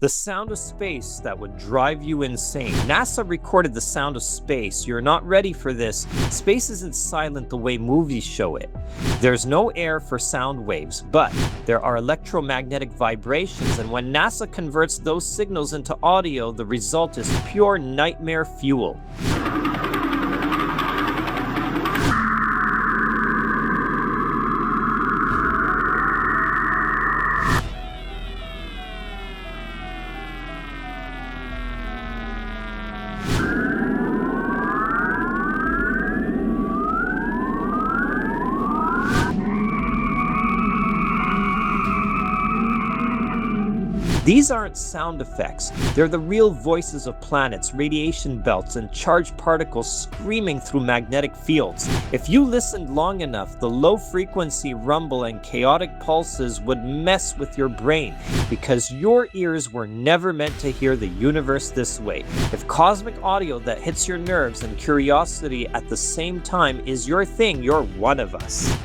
The sound of space that would drive you insane. NASA recorded the sound of space. You're not ready for this. Space isn't silent the way movies show it. There's no air for sound waves, but there are electromagnetic vibrations, and when NASA converts those signals into audio, the result is pure nightmare fuel. These aren't sound effects. They're the real voices of planets, radiation belts, and charged particles screaming through magnetic fields. If you listened long enough, the low-frequency rumble and chaotic pulses would mess with your brain, because your ears were never meant to hear the universe this way. If cosmic audio that hits your nerves and curiosity at the same time is your thing, you're one of us.